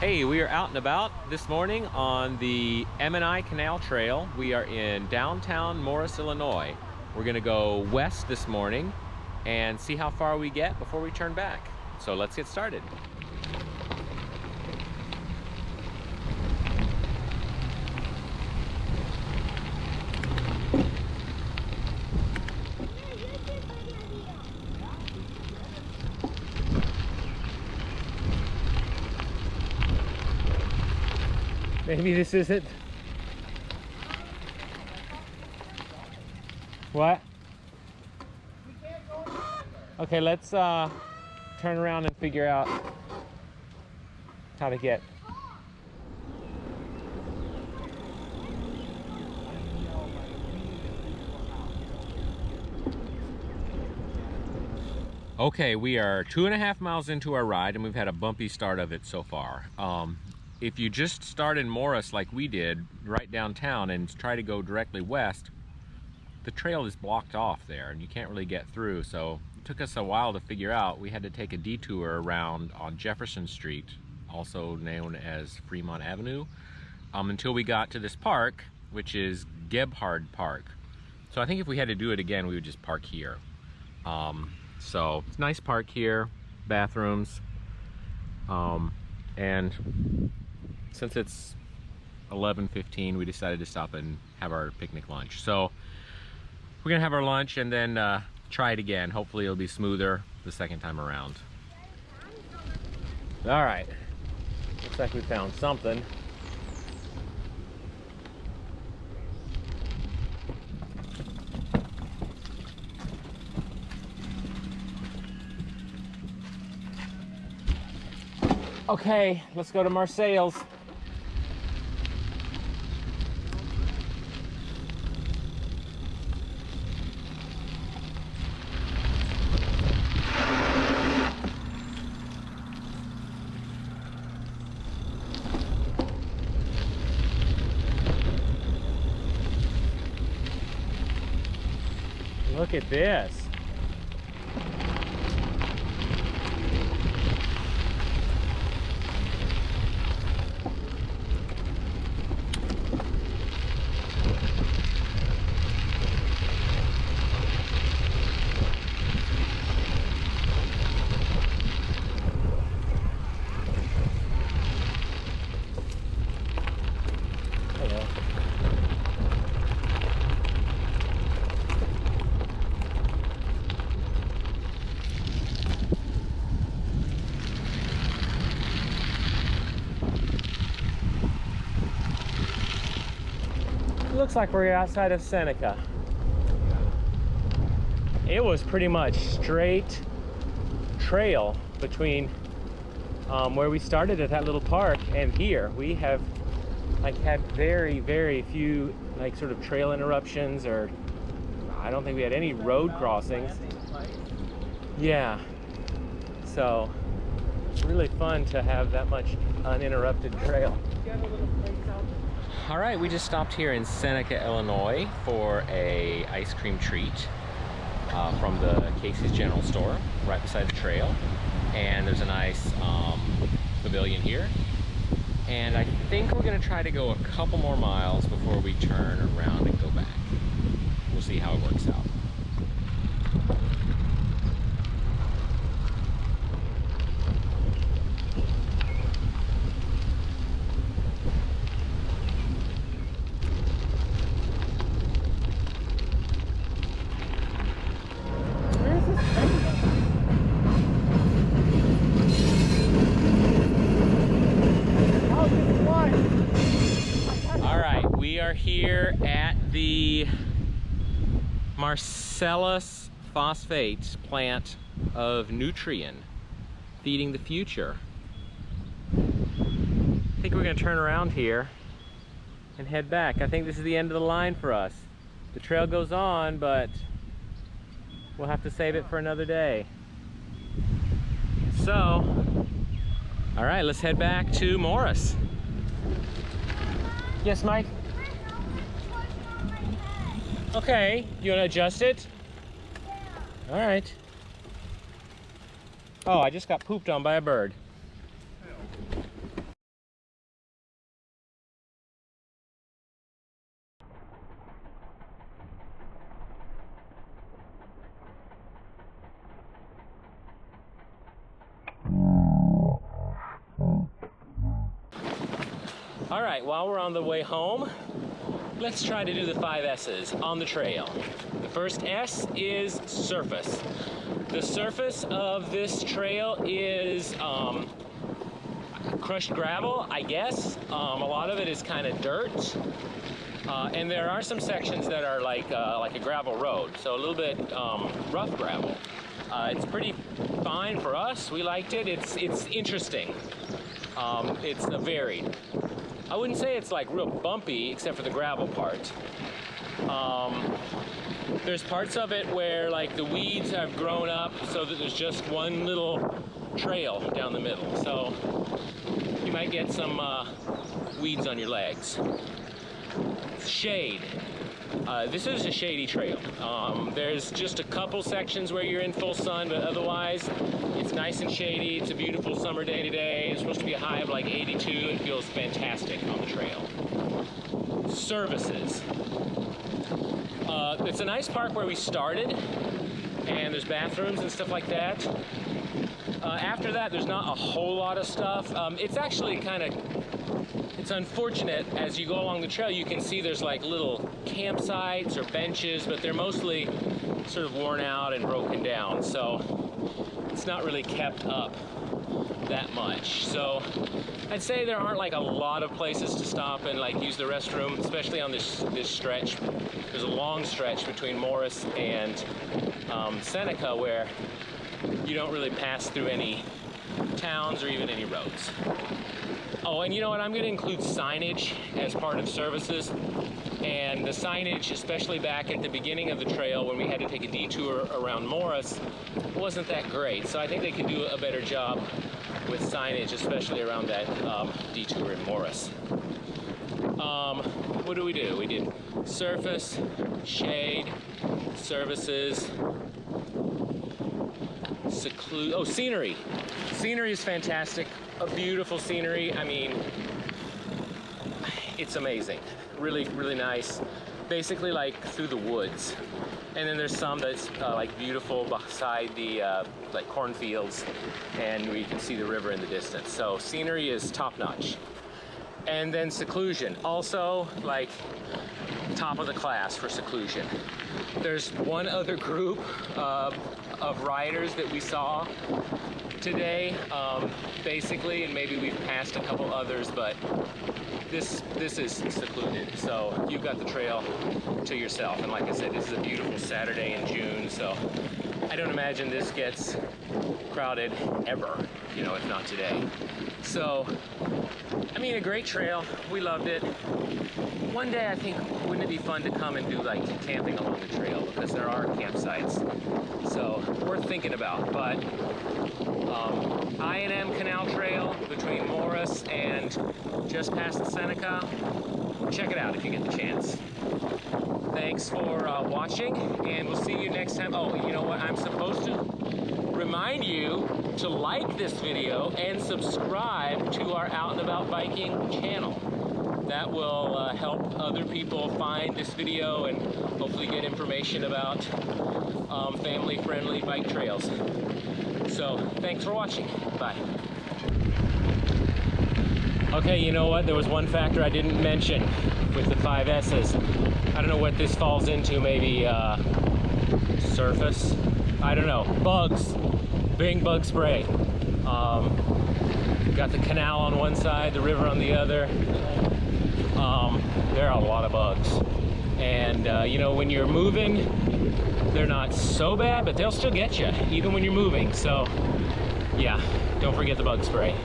Hey, we are out and about this morning on the Illinois Canal Trail. We are in downtown Morris, Illinois. We're gonna go west this morning and see how far we get before we turn back. So let's get started. Maybe this isn't. What? Okay, let's turn around and figure out how to get. Okay, we are 2.5 miles into our ride and we've had a bumpy start of it so far. If you just start in Morris like we did, right downtown, and try to go directly west, the trail is blocked off there and you can't really get through. So it took us a while to figure out. We had to take a detour around on Jefferson Street, also known as Fremont Avenue, until we got to this park, which is Gebhard Park. So I think if we had to do it again, we would just park here. So it's a nice park here, bathrooms, and since it's 11:15, we decided to stop and have our picnic lunch. So we're gonna have our lunch and then try it again. Hopefully it'll be smoother the second time around. All right, looks like we found something. Okay, let's go to Marseille's. Look at this. Looks like we're outside of Seneca. It was pretty much straight trail between where we started at that little park and here. We have had very few sort of trail interruptions, or I don't think we had any road crossings. Yeah, so really fun to have that much uninterrupted trail. All right, we just stopped here in Seneca, Illinois for a ice cream treat from the Casey's General Store right beside the trail. And there's a nice pavilion here. And I think we're gonna try to go a couple more miles before we turn around and go back. We'll see how it works out. We are here at the Marcellus phosphate plant of Nutrien, feeding the future. I think we're going to turn around here and head back. I think this is the end of the line for us. The trail goes on, but we'll have to save it for another day. So, all right, let's head back to Morris. Yes, Mike? Okay, you want to adjust it? Yeah. All right. Oh, I just got pooped on by a bird. All right, while we're on the way home, let's try to do the 5 S's on the trail. The first S is surface. The surface of this trail is crushed gravel, I guess. A lot of it is kind of dirt. And there are some sections that are like a gravel road, so a little bit rough gravel. It's pretty fine for us. We liked it. It's interesting. It's varied. I wouldn't say it's like real bumpy, except for the gravel part. There's parts of it where like the weeds have grown up so that there's just one little trail down the middle. So you might get some weeds on your legs. Shade. This is a shady trail. There's just a couple sections where you're in full sun, but otherwise it's nice and shady. It's a beautiful summer day today. It's supposed to be a high of like 82. It feels fantastic on the trail. Services. It's a nice park where we started, and there's bathrooms and stuff like that. After that, there's not a whole lot of stuff. It's actually it's unfortunate as you go along the trail, you can see there's like little campsites or benches, but they're mostly sort of worn out and broken down. So it's not really kept up that much. So I'd say there aren't like a lot of places to stop and like use the restroom, especially on this stretch. There's a long stretch between Morris and Seneca where you don't really pass through any towns or even any roads. Oh, and you know what? I'm going to include signage as part of services. And the signage, especially back at the beginning of the trail when we had to take a detour around Morris, wasn't that great. So I think they could do a better job with signage, especially around that detour in Morris. What do? We did surface, shade, services, scenery. Scenery is fantastic. A beautiful scenery. I mean, it's amazing. Really, really nice. Basically like through the woods. And then there's some that's like beautiful beside the like cornfields, and where you can see the river in the distance. So scenery is top notch. And then seclusion, also like top of the class for seclusion. There's one other group of riders that we saw today, basically, and maybe we've passed a couple others, but this is secluded, so you've got the trail to yourself. And like I said, this is a beautiful Saturday in June, so I don't imagine this gets crowded ever, you know, if not today. So, I mean, a great trail. We loved it. One day, I think, wouldn't it be fun to come and do like camping along the trail, because there are campsites. So, worth thinking about. But I&M Canal Trail between Morris and just past the Seneca. Check it out if you get the chance. Thanks for watching, and we'll see you next time. Oh, you know what? I'm supposed to remind you to like this video and subscribe to our Out and About Biking channel. That will help other people find this video and hopefully get information about family-friendly bike trails. So, thanks for watching. Bye. Okay, you know what? There was one factor I didn't mention with the 5 S's. I don't know what this falls into, maybe surface? I don't know. Bugs. Big bug spray. Got the canal on one side, the river on the other. There are a lot of bugs. And, you know, when you're moving, they're not so bad, but they'll still get you, even when you're moving. So, yeah, don't forget the bug spray.